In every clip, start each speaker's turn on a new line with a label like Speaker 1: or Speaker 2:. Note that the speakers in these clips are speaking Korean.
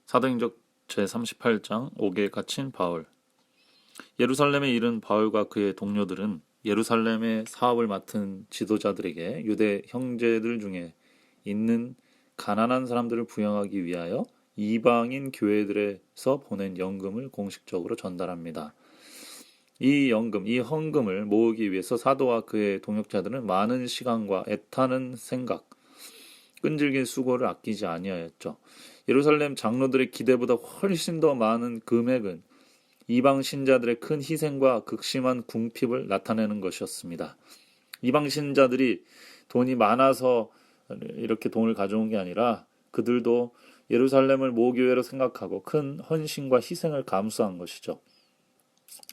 Speaker 1: 사도행전 제38장 옥에 갇힌 바울. 예루살렘에 이른 바울과 그의 동료들은 예루살렘의 사업을 맡은 지도자들에게 유대 형제들 중에 있는 가난한 사람들을 부양하기 위하여 이방인 교회들에서 보낸 연금을 공식적으로 전달합니다. 이 헌금을 모으기 위해서 사도와 그의 동역자들은 많은 시간과 애타는 생각, 끈질긴 수고를 아끼지 아니하였죠. 예루살렘 장로들의 기대보다 훨씬 더 많은 금액은 이방 신자들의 큰 희생과 극심한 궁핍을 나타내는 것이었습니다. 이방 신자들이 돈이 많아서 이렇게 돈을 가져온 게 아니라 그들도 예루살렘을 모교회로 생각하고 큰 헌신과 희생을 감수한 것이죠.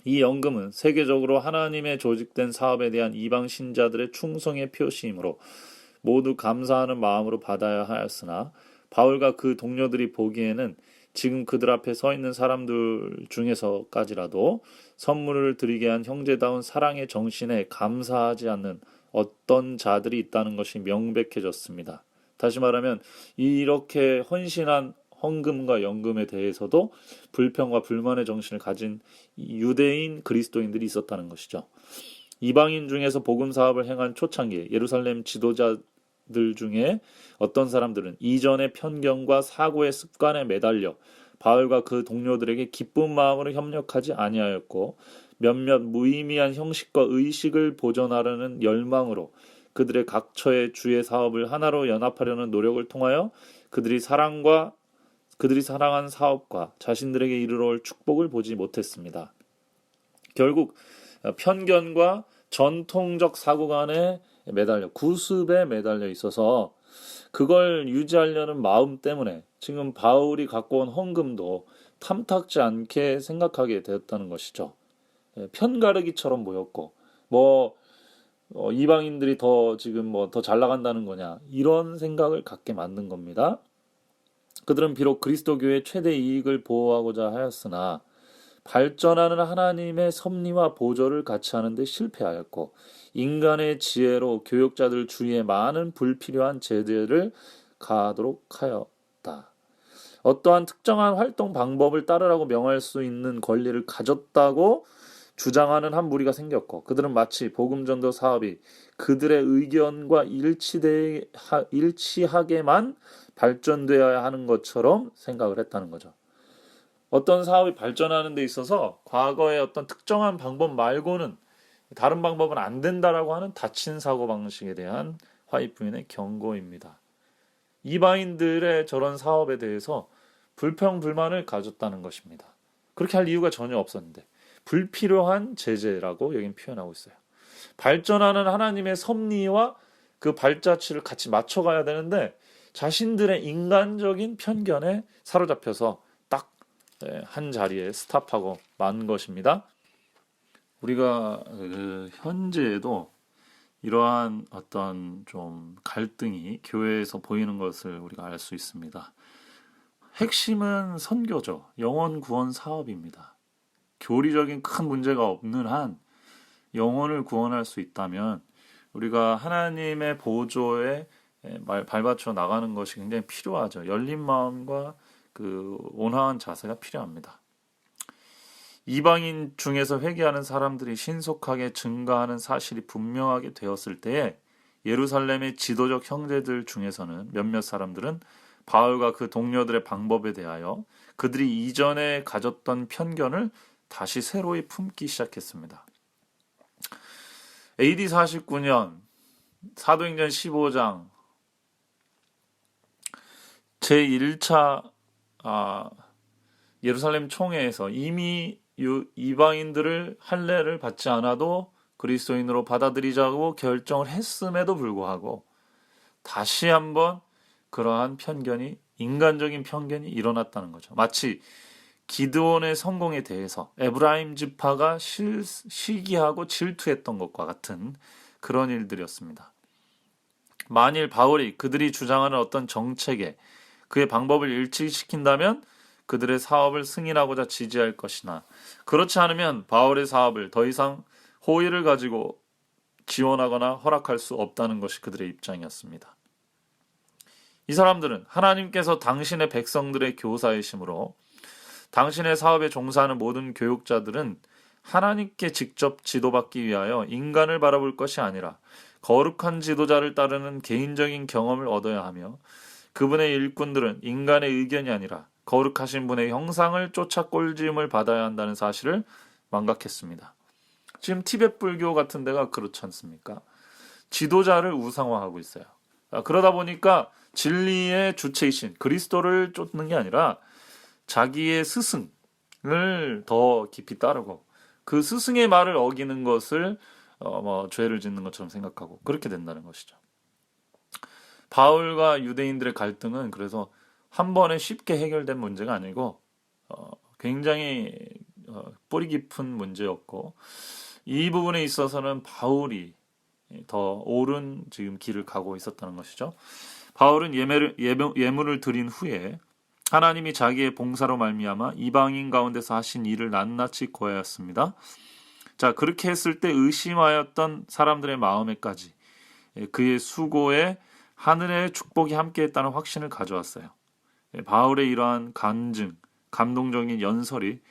Speaker 1: 이 연금은 세계적으로 하나님의 조직된 사업에 대한 이방 신자들의 충성의 표시이므로 모두 감사하는 마음으로 받아야 하였으나 바울과 그 동료들이 보기에는 지금 그들 앞에 서 있는 사람들 중에서까지라도 선물을 드리게 한 형제다운 사랑의 정신에 감사하지 않는 어떤 자들이 있다는 것이 명백해졌습니다. 다시 말하면 이렇게 헌신한 헌금과 연금에 대해서도 불평과 불만의 정신을 가진 유대인 그리스도인들이 있었다는 것이죠. 이방인 중에서 복음 사업을 행한 초창기 예루살렘 지도자들 중에 어떤 사람들은 이전의 편견과 사고의 습관에 매달려 바울과 그 동료들에게 기쁜 마음으로 협력하지 아니하였고 몇몇 무의미한 형식과 의식을 보존하려는 열망으로 그들의 각처의 주의 사업을 하나로 연합하려는 노력을 통하여 그들이 사랑한 사업과 자신들에게 이르러 올 축복을 보지 못했습니다. 결국 편견과 전통적 사고관에 매달려 구습에 매달려 있어서 그걸 유지하려는 마음 때문에 지금 바울이 갖고 온 헌금도 탐탁지 않게 생각하게 되었다는 것이죠. 편가르기처럼 보였고 이방인들이 더 지금 더 잘 나간다는 거냐 이런 생각을 갖게 만든 겁니다. 그들은 비록 그리스도 교회의 최대 이익을 보호하고자 하였으나 발전하는 하나님의 섭리와 보조를 같이 하는데 실패하였고 인간의 지혜로 교역자들 주위에 많은 불필요한 제재를 가하도록 하였다. 어떠한 특정한 활동 방법을 따르라고 명할 수 있는 권리를 가졌다고 주장하는 한 무리가 생겼고 그들은 마치 복음전도 사업이 그들의 의견과 일치하게만 발전되어야 하는 것처럼 생각을 했다는 거죠. 어떤 사업이 발전하는 데 있어서 과거의 어떤 특정한 방법 말고는 다른 방법은 안 된다라고 하는 닫힌 사고방식에 대한 화입 부인의 경고입니다. 이방인들의 저런 사업에 대해서 불평불만을 가졌다는 것입니다. 그렇게 할 이유가 전혀 없었는데 불필요한 제재라고 여긴 표현하고 있어요. 발전하는 하나님의 섭리와 그 발자취를 같이 맞춰가야 되는데 자신들의 인간적인 편견에 사로잡혀서 딱 한 자리에 스탑하고 만 것입니다. 우리가 현재에도 이러한 어떤 좀 갈등이 교회에서 보이는 것을 우리가 알 수 있습니다. 핵심은 선교죠. 영혼 구원 사업입니다. 교리적인 큰 문제가 없는 한 영혼을 구원할 수 있다면 우리가 하나님의 보조에 발받쳐 나가는 것이 굉장히 필요하죠. 열린 마음과 그 온화한 자세가 필요합니다. 이방인 중에서 회개하는 사람들이 신속하게 증가하는 사실이 분명하게 되었을 때에 예루살렘의 지도적 형제들 중에서는 몇몇 사람들은 바울과 그 동료들의 방법에 대하여 그들이 이전에 가졌던 편견을 다시 새로이 품기 시작했습니다. AD 49년 사도행전 15장 제1차 예루살렘 총회에서 이미 이방인들을 할례를 받지 않아도 그리스도인으로 받아들이자고 결정을 했음에도 불구하고 다시 한번 그러한 편견이 인간적인 편견이 일어났다는 거죠. 마치 기드온의 성공에 대해서 에브라임 지파가 시기하고 질투했던 것과 같은 그런 일들이었습니다. 만일 바울이 그들이 주장하는 어떤 정책에 그의 방법을 일치시킨다면 그들의 사업을 승인하고자 지지할 것이나 그렇지 않으면 바울의 사업을 더 이상 호의를 가지고 지원하거나 허락할 수 없다는 것이 그들의 입장이었습니다. 이 사람들은 하나님께서 당신의 백성들의 교사이시므로 당신의 사업에 종사하는 모든 교육자들은 하나님께 직접 지도받기 위하여 인간을 바라볼 것이 아니라 거룩한 지도자를 따르는 개인적인 경험을 얻어야 하며, 그분의 일꾼들은 인간의 의견이 아니라 거룩하신 분의 형상을 쫓아 꼴지음을 받아야 한다는 사실을 망각했습니다. 지금 티베트 불교 같은 데가 그렇지 않습니까? 지도자를 우상화하고 있어요. 그러다 보니까 진리의 주체이신 그리스도를 쫓는 게 아니라 자기의 스승을 더 깊이 따르고, 그 스승의 말을 어기는 것을 죄를 짓는 것처럼 생각하고 그렇게 된다는 것이죠. 바울과 유대인들의 갈등은 그래서 한 번에 쉽게 해결된 문제가 아니고 굉장히 뿌리 깊은 문제였고, 이 부분에 있어서는 바울이 더 옳은 지금 길을 가고 있었다는 것이죠. 바울은 예물을 드린 후에 하나님이 자기의 봉사로 말미암아 이방인 가운데서 하신 일을 낱낱이 고하였습니다. 자, 그렇게 했을 때 의심하였던 사람들의 마음에까지 그의 수고에 하늘의 축복이 함께했다는 확신을 가져왔어요. 바울의 이러한 간증, 감동적인 연설이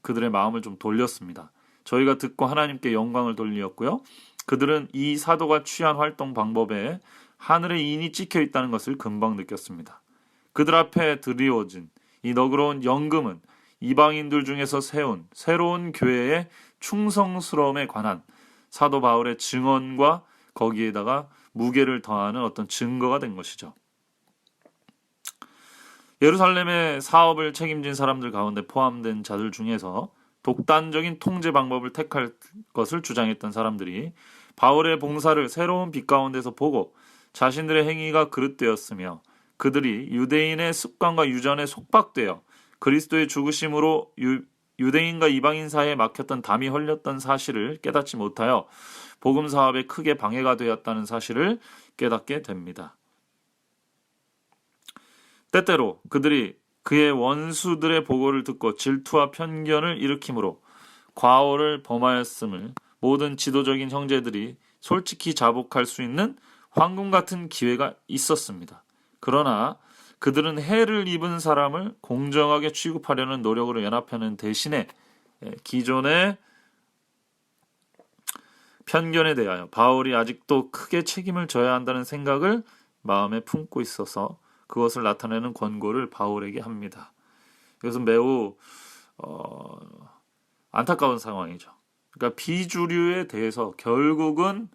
Speaker 1: 그들의 마음을 좀 돌렸습니다. 저희가 듣고 하나님께 영광을 돌렸고요. 그들은 이 사도가 취한 활동 방법에 하늘의 인이 찍혀 있다는 것을 금방 느꼈습니다. 그들 앞에 드리워진 이 너그러운 연금은 이방인들 중에서 세운 새로운 교회의 충성스러움에 관한 사도 바울의 증언과 거기에다가 무게를 더하는 어떤 증거가 된 것이죠. 예루살렘의 사업을 책임진 사람들 가운데 포함된 자들 중에서 독단적인 통제 방법을 택할 것을 주장했던 사람들이 바울의 봉사를 새로운 빛 가운데서 보고 자신들의 행위가 그릇되었으며, 그들이 유대인의 습관과 유전에 속박되어 그리스도의 죽으심으로 유대인과 이방인 사이에 막혔던 담이 헐렸던 사실을 깨닫지 못하여 복음 사업에 크게 방해가 되었다는 사실을 깨닫게 됩니다. 때때로 그들이 그의 원수들의 보고를 듣고 질투와 편견을 일으키므로 과오를 범하였음을 모든 지도적인 형제들이 솔직히 자복할 수 있는 황금 같은 기회가 있었습니다. 그러나 그들은 해를 입은 사람을 공정하게 취급하려는 노력으로 연합하는 대신에 기존의 편견에 대하여 바울이 아직도 크게 책임을 져야 한다는 생각을 마음에 품고 있어서 그것을 나타내는 권고를 바울에게 합니다. 이것은 매우 안타까운 상황이죠. 그러니까 비주류에 대해서 결국은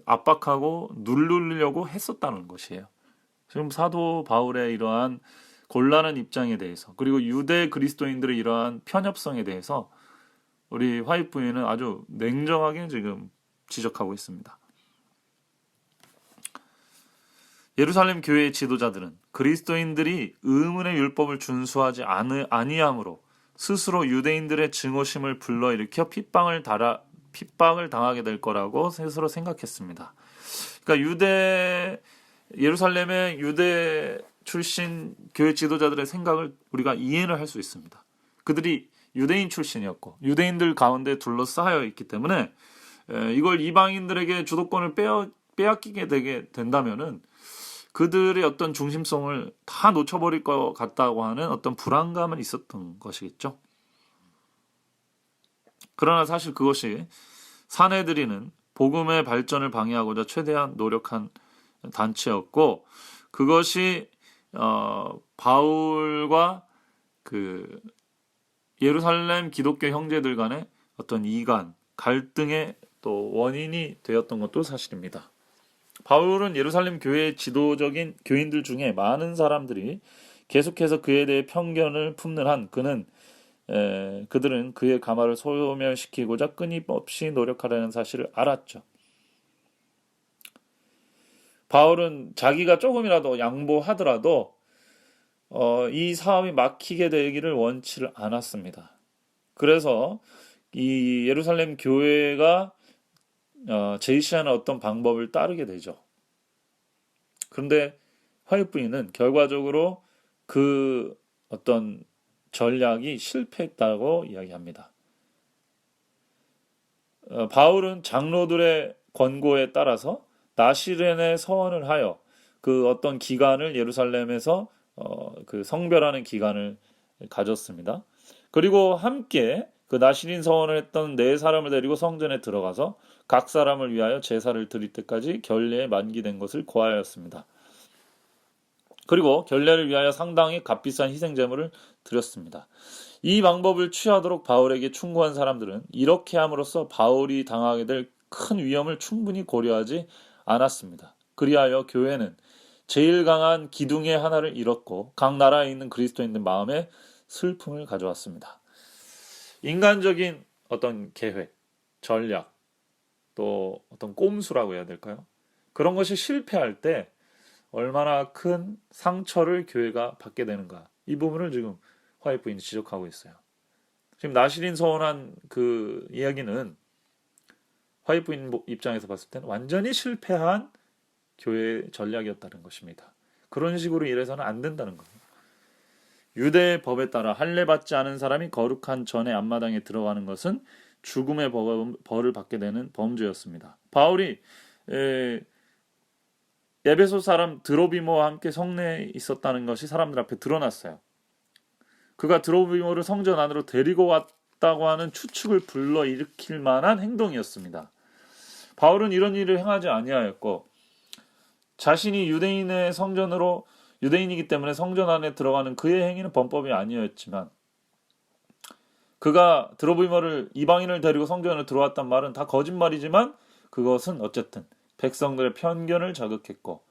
Speaker 1: 압박하고 누르려고 했었다는 것이에요. 지금 사도 바울의 이러한 곤란한 입장에 대해서, 그리고 유대 그리스도인들의 이러한 편협성에 대해서 우리 화이트 부인은 아주 냉정하게 지금 지적하고 있습니다. 예루살렘 교회의 지도자들은 그리스도인들이 의문의 율법을 준수하지 아니함으로 스스로 유대인들의 증오심을 불러일으켜 핍박을 당하게 될 거라고 스스로 생각했습니다. 그러니까 예루살렘의 유대 출신 교회 지도자들의 생각을 우리가 이해를 할 수 있습니다. 그들이 유대인 출신이었고 유대인들 가운데 둘러싸여 있기 때문에 이걸 이방인들에게 주도권을 빼앗기게 되게 된다면은 그들의 어떤 중심성을 다 놓쳐버릴 것 같다고 하는 어떤 불안감은 있었던 것이겠죠. 그러나 사실 그것이 사내들이는 복음의 발전을 방해하고자 최대한 노력한 단체였고, 그것이 바울과 그 예루살렘 기독교 형제들 간의 어떤 이간, 갈등의 또 원인이 되었던 것도 사실입니다. 바울은 예루살렘 교회의 지도적인 교인들 중에 많은 사람들이 계속해서 그에 대해 편견을 품는 한 그들은 그의 가마를 소멸시키고자 끊임없이 노력하려는 사실을 알았죠. 바울은 자기가 조금이라도 양보하더라도 이 사업이 막히게 되기를 원치를 않았습니다. 그래서 이 예루살렘 교회가 제시하는 어떤 방법을 따르게 되죠. 그런데 화이트 부인은 결과적으로 그 어떤 전략이 실패했다고 이야기합니다. 바울은 장로들의 권고에 따라서 나시렌에 서원을 하여 그 어떤 기간을 예루살렘에서 그 성별하는 기간을 가졌습니다. 그리고 함께 그 나시린 서원을 했던 네 사람을 데리고 성전에 들어가서 각 사람을 위하여 제사를 드릴 때까지 결례에 만기된 것을 고하였습니다. 그리고 결례를 위하여 상당히 값비싼 희생 제물을 드렸습니다. 이 방법을 취하도록 바울에게 충고한 사람들은 이렇게 함으로써 바울이 당하게 될 큰 위험을 충분히 고려하지 않았습니다. 그리하여 교회는 제일 강한 기둥의 하나를 잃었고 각 나라에 있는 그리스도인들 마음에 슬픔을 가져왔습니다. 인간적인 어떤 계획, 전략, 또 어떤 꼼수라고 해야 될까요? 그런 것이 실패할 때 얼마나 큰 상처를 교회가 받게 되는가. 이 부분을 지금 화이트 부인이 지적하고 있어요. 지금 나시린 서원한 그 이야기는 화이트 부인 입장에서 봤을 때는 완전히 실패한 교회의 전략이었다는 것입니다. 그런 식으로 일해서는 안 된다는 거예요. 유대의 법에 따라 할례 받지 않은 사람이 거룩한 전의 앞마당에 들어가는 것은 죽음의 벌을 받게 되는 범죄였습니다. 바울이 에베소 사람 드로비모와 함께 성내에 있었다는 것이 사람들 앞에 드러났어요. 그가 드로비모를 성전 안으로 데리고 왔다고 하는 추측을 불러일으킬 만한 행동이었습니다. 바울은 이런 일을 행하지 아니하였고 자신이 유대인이기 때문에 성전 안에 들어가는 그의 행위는 범법이 아니었지만 그가 드로비모를 이방인을 데리고 성전에 들어왔단 말은 다 거짓말이지만 그것은 어쨌든 백성들의 편견을 자극했고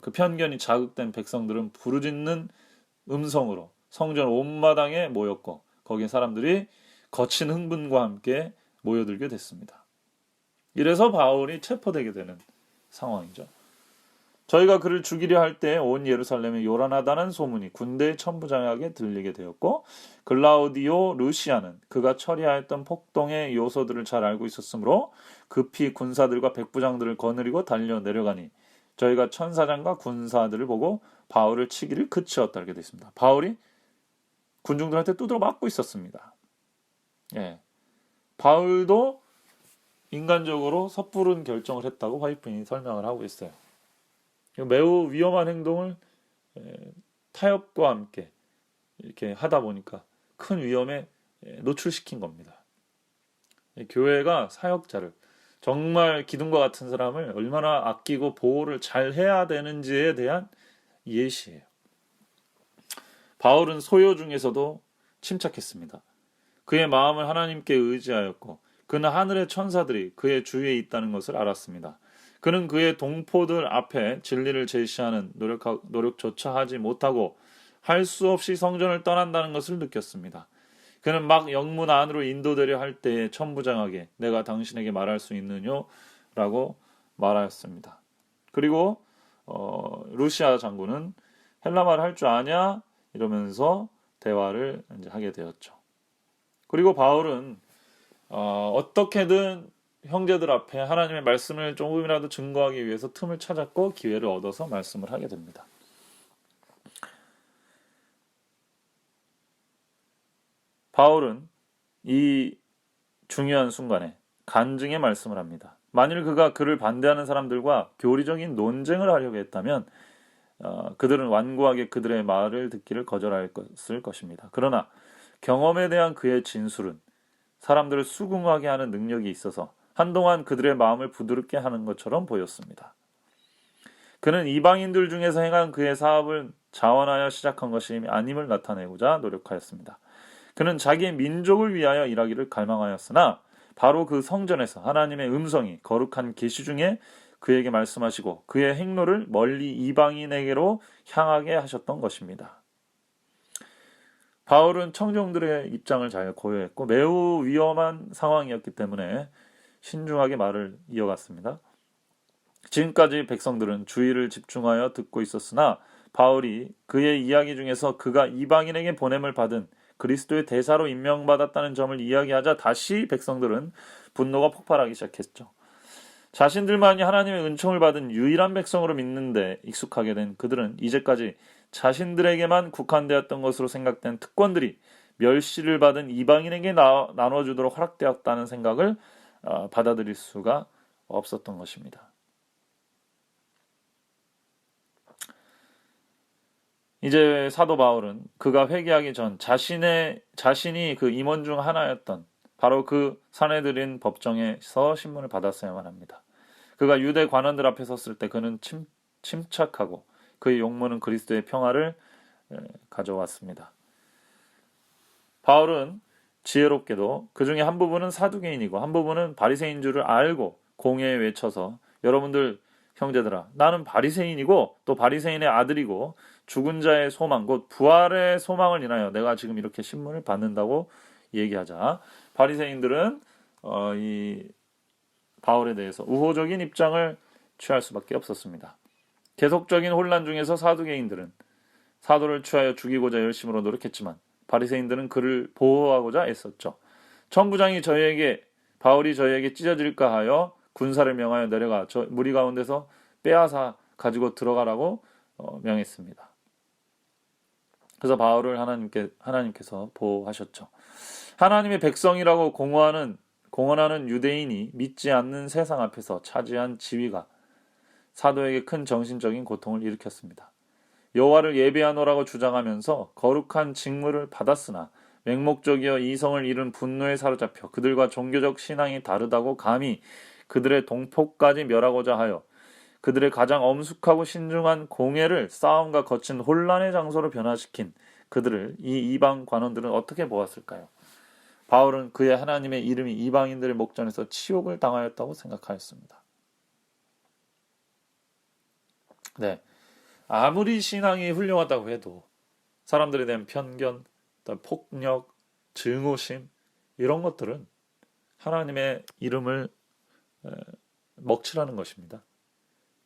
Speaker 1: 그 편견이 자극된 백성들은 부르짖는 음성으로 성전 온마당에 모였고 거기에 사람들이 거친 흥분과 함께 모여들게 됐습니다. 이래서 바울이 체포되게 되는 상황이죠. 저희가 그를 죽이려 할 때 온 예루살렘에 요란하다는 소문이 군대의 천부장에게 들리게 되었고 글라우디오 루시아는 그가 처리하였던 폭동의 요소들을 잘 알고 있었으므로 급히 군사들과 백부장들을 거느리고 달려 내려가니 저희가 천사장과 군사들을 보고 바울을 치기를 그치었다 이렇게 되어 있습니다. 바울이 군중들한테 두드려 맞고 있었습니다. 예. 바울도 인간적으로 섣부른 결정을 했다고 화이트부인이 설명을 하고 있어요. 매우 위험한 행동을 타협과 함께 이렇게 하다 보니까 큰 위험에 노출시킨 겁니다. 교회가 사역자를 정말 기둥과 같은 사람을 얼마나 아끼고 보호를 잘 해야 되는지에 대한 예시예요. 바울은 소요 중에서도 침착했습니다. 그의 마음을 하나님께 의지하였고 그는 하늘의 천사들이 그의 주위에 있다는 것을 알았습니다. 그는 그의 동포들 앞에 진리를 제시하는 노력조차 하지 못하고 할 수 없이 성전을 떠난다는 것을 느꼈습니다. 그는 막 영문 안으로 인도되려 할 때에 천부장에게 내가 당신에게 말할 수 있느뇨? 라고 말하였습니다. 그리고 루시아 장군은 헬라말 할 줄 아냐? 이러면서 대화를 이제 하게 되었죠. 그리고 바울은 어떻게든 형제들 앞에 하나님의 말씀을 조금이라도 증거하기 위해서 틈을 찾았고 기회를 얻어서 말씀을 하게 됩니다. 바울은 이 중요한 순간에 간증의 말씀을 합니다. 만일 그가 그를 반대하는 사람들과 교리적인 논쟁을 하려고 했다면 그들은 완고하게 그들의 말을 듣기를 거절했을 것입니다. 그러나 경험에 대한 그의 진술은 사람들을 수긍하게 하는 능력이 있어서 한동안 그들의 마음을 부드럽게 하는 것처럼 보였습니다. 그는 이방인들 중에서 행한 그의 사업을 자원하여 시작한 것이 아님을 나타내고자 노력하였습니다. 그는 자기의 민족을 위하여 일하기를 갈망하였으나 바로 그 성전에서 하나님의 음성이 거룩한 계시 중에 그에게 말씀하시고 그의 행로를 멀리 이방인에게로 향하게 하셨던 것입니다. 바울은 청중들의 입장을 잘 고려했고 매우 위험한 상황이었기 때문에 신중하게 말을 이어갔습니다. 지금까지 백성들은 주의를 집중하여 듣고 있었으나 바울이 그의 이야기 중에서 그가 이방인에게 보냄을 받은 그리스도의 대사로 임명받았다는 점을 이야기하자 다시 백성들은 분노가 폭발하기 시작했죠. 자신들만이 하나님의 은총을 받은 유일한 백성으로 믿는데 익숙하게 된 그들은 이제까지 자신들에게만 국한되었던 것으로 생각된 특권들이 멸시를 받은 이방인에게 나눠주도록 허락되었다는 생각을 받아들일 수가 없었던 것입니다. 이제 사도 바울은 그가 회개하기 전 자신이 그 임원 중 하나였던 바로 그 사내들인 법정에서 신문을 받았어야만 합니다. 그가 유대 관원들 앞에 섰을 때 그는 침착하고 그의 용모는 그리스도의 평화를 가져왔습니다. 바울은 지혜롭게도 그 중에 한 부분은 사두개인이고 한 부분은 바리새인 줄을 알고 공회에 외쳐서 여러분들 형제들아, 나는 바리새인이고 또 바리새인의 아들이고 죽은 자의 소망 곧 부활의 소망을 인하여 내가 지금 이렇게 신문을 받는다고 얘기하자 바리새인들은 이 바울에 대해서 우호적인 입장을 취할 수밖에 없었습니다. 계속적인 혼란 중에서 사두개인들은 사도를 취하여 죽이고자 열심으로 노력했지만 바리새인들은 그를 보호하고자 애썼죠. 천부장이 바울이 저희에게 찢어질까 하여 군사를 명하여 내려가 무리 가운데서 빼앗아 가지고 들어가라고 명했습니다. 그래서 바울을 하나님께서 보호하셨죠. 하나님의 백성이라고 공언하는 유대인이 믿지 않는 세상 앞에서 차지한 지위가 사도에게 큰 정신적인 고통을 일으켰습니다. 여호와를 예배하노라고 주장하면서 거룩한 직무를 받았으나 맹목적이어 이성을 잃은 분노에 사로잡혀 그들과 종교적 신앙이 다르다고 감히 그들의 동포까지 멸하고자 하여 그들의 가장 엄숙하고 신중한 공회를 싸움과 거친 혼란의 장소로 변화시킨 그들을 이 이방 관원들은 어떻게 보았을까요? 바울은 그의 하나님의 이름이 이방인들의 목전에서 치욕을 당하였다고 생각하였습니다. 네, 아무리 신앙이 훌륭하다고 해도 사람들에 대한 편견, 폭력, 증오심 이런 것들은 하나님의 이름을 먹칠하는 것입니다.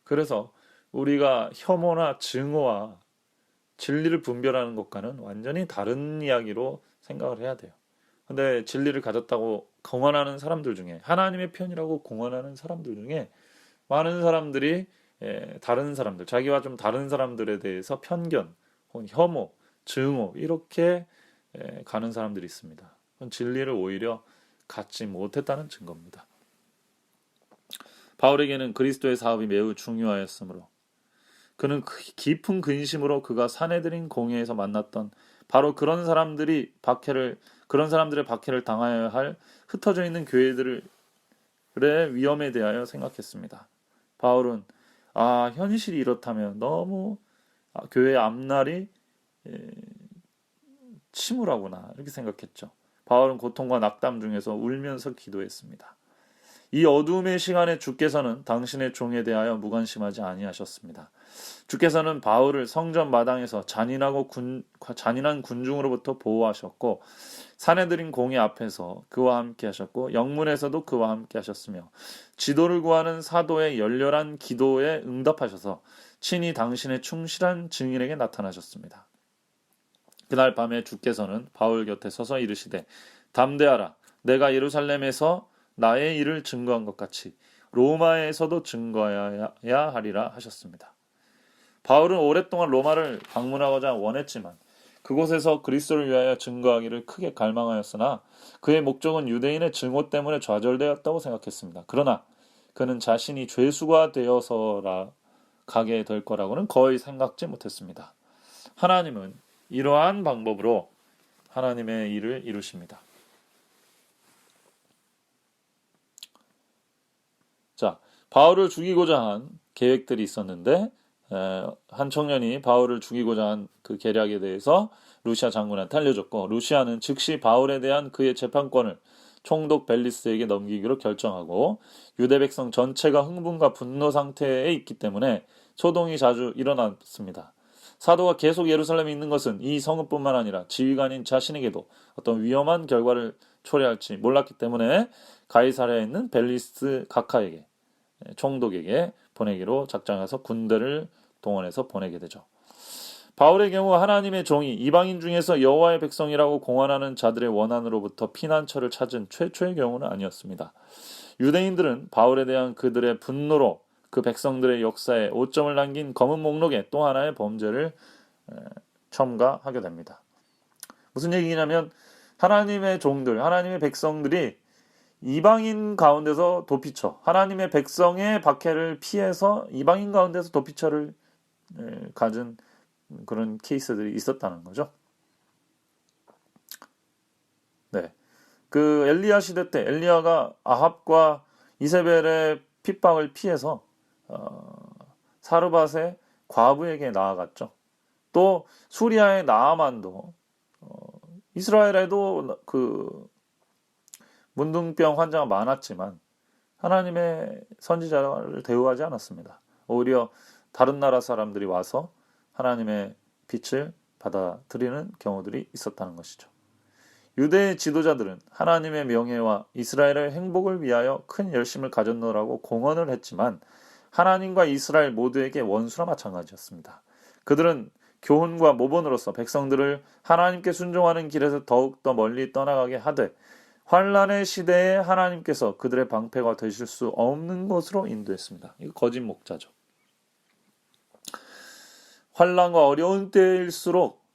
Speaker 1: 그래서 우리가 혐오나 증오와 진리를 분별하는 것과는 완전히 다른 이야기로 생각을 해야 돼요. 근데 진리를 가졌다고 공언하는 사람들 중에 하나님의 편이라고 공언하는 사람들 중에 많은 사람들이 다른 사람들, 자기와 좀 다른 사람들에 대해서 편견, 혹은 혐오, 증오 이렇게 가는 사람들이 있습니다. 그건 진리를 오히려 갖지 못했다는 증거입니다. 바울에게는 그리스도의 사업이 매우 중요하였으므로 그는 깊은 근심으로 그가 사내들인 공회에서 만났던 바로 그런 사람들의 박해를 당하여야 할 흩어져 있는 교회들의 위험에 대하여 생각했습니다. 바울은 현실이 이렇다면 너무 교회의 앞날이 침울하구나 이렇게 생각했죠. 바울은 고통과 낙담 중에서 울면서 기도했습니다. 이 어두움의 시간에 주께서는 당신의 종에 대하여 무관심하지 아니하셨습니다. 주께서는 바울을 성전 마당에서 잔인한 군중으로부터 보호하셨고 사내들인 공회 앞에서 그와 함께 하셨고 영문에서도 그와 함께 하셨으며 지도를 구하는 사도의 열렬한 기도에 응답하셔서 친히 당신의 충실한 증인에게 나타나셨습니다. 그날 밤에 주께서는 바울 곁에 서서 이르시되 담대하라 내가 예루살렘에서 나의 일을 증거한 것 같이 로마에서도 증거해야 하리라 하셨습니다. 바울은 오랫동안 로마를 방문하고자 원했지만 그곳에서 그리스도를 위하여 증거하기를 크게 갈망하였으나 그의 목적은 유대인의 증오 때문에 좌절되었다고 생각했습니다. 그러나 그는 자신이 죄수가 되어서라 가게 될 거라고는 거의 생각지 못했습니다. 하나님은 이러한 방법으로 하나님의 일을 이루십니다. 자, 바울을 죽이고자 한 계획들이 있었는데 한 청년이 바울을 죽이고자 한 그 계략에 대해서 루시아 장군한테 알려줬고 루시아는 즉시 바울에 대한 그의 재판권을 총독 벨리스에게 넘기기로 결정하고 유대 백성 전체가 흥분과 분노 상태에 있기 때문에 소동이 자주 일어났습니다. 사도가 계속 예루살렘에 있는 것은 이 성읍뿐만 아니라 지휘관인 자신에게도 어떤 위험한 결과를 초래할지 몰랐기 때문에 가이사랴에 있는 벨리스 각하에게 총독에게 보내기로 작정해서 군대를 동원해서 보내게 되죠. 바울의 경우 하나님의 종이 이방인 중에서 여호와의 백성이라고 공언하는 자들의 원한으로부터 피난처를 찾은 최초의 경우는 아니었습니다. 유대인들은 바울에 대한 그들의 분노로 그 백성들의 역사에 오점을 남긴 검은 목록에 또 하나의 범죄를 첨가하게 됩니다. 무슨 얘기냐면 하나님의 종들, 하나님의 백성들이 이방인 가운데서 도피처, 하나님의 백성의 박해를 피해서 이방인 가운데서 도피처를 가진 그런 케이스들이 있었다는 거죠. 네. 그 엘리야 시대 때 엘리야가 아합과 이세벨의 핍박을 피해서 사르밧의 과부에게 나아갔죠. 또 수리아의 나아만도 이스라엘에도 그 문둥병 환자가 많았지만 하나님의 선지자를 대우하지 않았습니다. 오히려 다른 나라 사람들이 와서 하나님의 빛을 받아들이는 경우들이 있었다는 것이죠. 유대의 지도자들은 하나님의 명예와 이스라엘의 행복을 위하여 큰 열심을 가졌노라고 공언을 했지만 하나님과 이스라엘 모두에게 원수나 마찬가지였습니다. 그들은 교훈과 모본으로서 백성들을 하나님께 순종하는 길에서 더욱더 멀리 떠나가게 하되 환란의 시대에 하나님께서 그들의 방패가 되실 수 없는 곳으로 인도했습니다. 이거 거짓 목자죠. 환란과 어려운 때일수록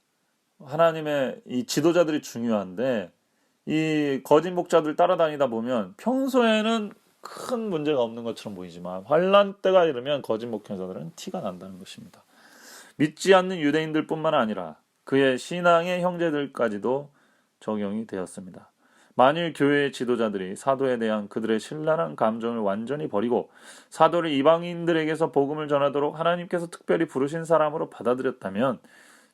Speaker 1: 하나님의 이 지도자들이 중요한데 이 거짓 목자들 따라다니다 보면 평소에는 큰 문제가 없는 것처럼 보이지만 환란 때가 이르면 거짓 목자들은 티가 난다는 것입니다. 믿지 않는 유대인들뿐만 아니라 그의 신앙의 형제들까지도 적용이 되었습니다. 만일 교회의 지도자들이 사도에 대한 그들의 신랄한 감정을 완전히 버리고 사도를 이방인들에게서 복음을 전하도록 하나님께서 특별히 부르신 사람으로 받아들였다면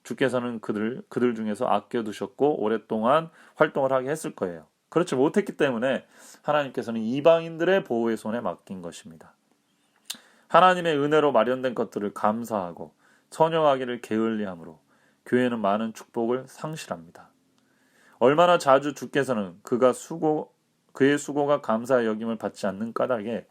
Speaker 1: 주께서는 그들 중에서 아껴두셨고 오랫동안 활동을 하게 했을 거예요. 그렇지 못했기 때문에 하나님께서는 이방인들의 보호의 손에 맡긴 것입니다. 하나님의 은혜로 마련된 것들을 감사하고 선영하기를 게을리함으로 교회는 많은 축복을 상실합니다. 얼마나 자주 주께서는 그의 수고가 감사의 여김을 받지 않는 까닭에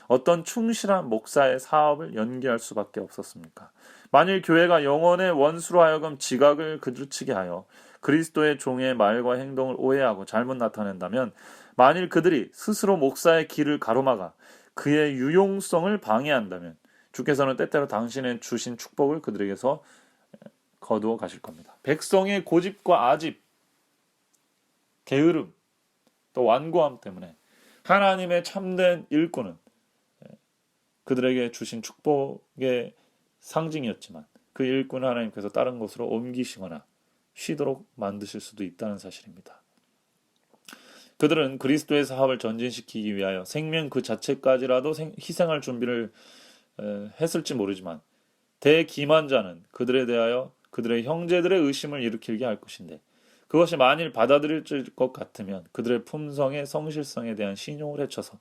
Speaker 1: 어떤 충실한 목사의 사업을 연기할 수밖에 없었습니까? 만일 교회가 영혼의 원수로 하여금 지각을 그르치게 하여 그리스도의 종의 말과 행동을 오해하고 잘못 나타낸다면 만일 그들이 스스로 목사의 길을 가로막아 그의 유용성을 방해한다면 주께서는 때때로 당신의 주신 축복을 그들에게서 거두어 가실 겁니다. 백성의 고집과 아집, 게으름, 또 완고함 때문에 하나님의 참된 일꾼은 그들에게 주신 축복의 상징이었지만 그 일꾼을 하나님께서 다른 곳으로 옮기시거나 쉬도록 만드실 수도 있다는 사실입니다. 그들은 그리스도의 사업을 전진시키기 위하여 생명 그 자체까지라도 희생할 준비를 했을지 모르지만 대기만자는 그들에 대하여 그들의 형제들의 의심을 일으키게 할 것인데 그것이 만일 받아들일 것 같으면 그들의 품성의 성실성에 대한 신용을 해쳐서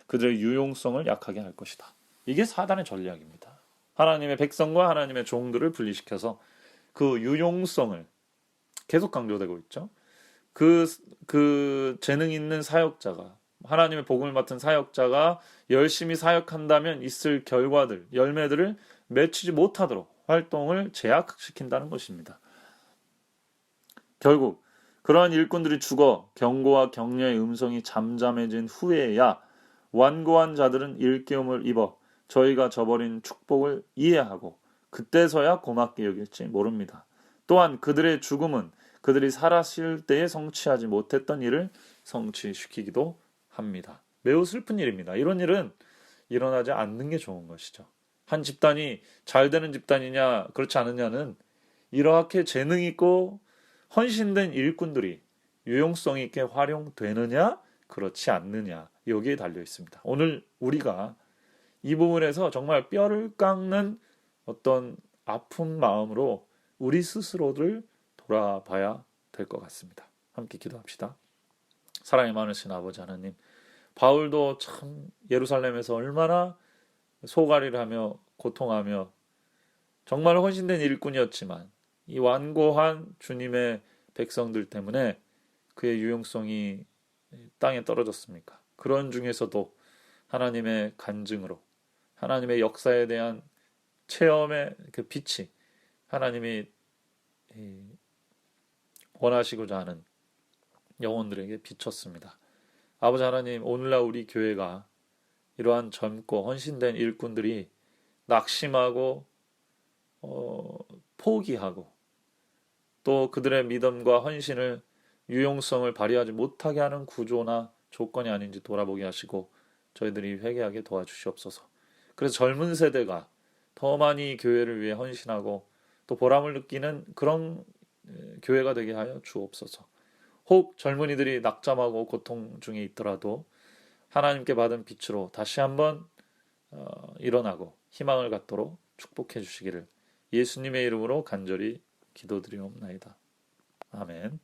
Speaker 1: 그들의 유용성을 약하게 할 것이다. 이게 사단의 전략입니다. 하나님의 백성과 하나님의 종들을 분리시켜서 그 유용성을 계속 강조되고 있죠. 그 재능 있는 사역자가 하나님의 복음을 맡은 사역자가 열심히 사역한다면 있을 결과들, 열매들을 맺히지 못하도록 활동을 제약시킨다는 것입니다. 결국 그러한 일꾼들이 죽어 경고와 격려의 음성이 잠잠해진 후에야 완고한 자들은 일깨움을 입어 저희가 저버린 축복을 이해하고 그때서야 고맙게 여길지 모릅니다. 또한 그들의 죽음은 그들이 살았을 때에 성취하지 못했던 일을 성취시키기도 합니다. 매우 슬픈 일입니다. 이런 일은 일어나지 않는 게 좋은 것이죠. 한 집단이 잘 되는 집단이냐 그렇지 않느냐는 이렇게 재능 있고 헌신된 일꾼들이 유용성 있게 활용되느냐 그렇지 않느냐 여기에 달려 있습니다. 오늘 우리가 이 부분에서 정말 뼈를 깎는 어떤 아픈 마음으로 우리 스스로를 돌아봐야 될 것 같습니다. 함께 기도합시다. 사랑이 많으신 아버지 하나님, 바울도 참 예루살렘에서 얼마나 소가리를 하며 고통하며 정말 헌신된 일꾼이었지만 이 완고한 주님의 백성들 때문에 그의 유용성이 땅에 떨어졌습니까? 그런 중에서도 하나님의 간증으로 하나님의 역사에 대한 체험의 그 빛이 하나님이 원하시고자 하는 영혼들에게 비쳤습니다. 아버지 하나님, 오늘날 우리 교회가 이러한 젊고 헌신된 일꾼들이 낙심하고 포기하고 또 그들의 믿음과 헌신을 유용성을 발휘하지 못하게 하는 구조나 조건이 아닌지 돌아보게 하시고 저희들이 회개하게 도와주시옵소서. 그래서 젊은 세대가 더 많이 교회를 위해 헌신하고 또 보람을 느끼는 그런 교회가 되게 하여 주옵소서. 혹 젊은이들이 낙담하고 고통 중에 있더라도 하나님께 받은 빛으로 다시 한번 일어나고 희망을 갖도록 축복해 주시기를 예수님의 이름으로 간절히 기도드리옵나이다. 아멘.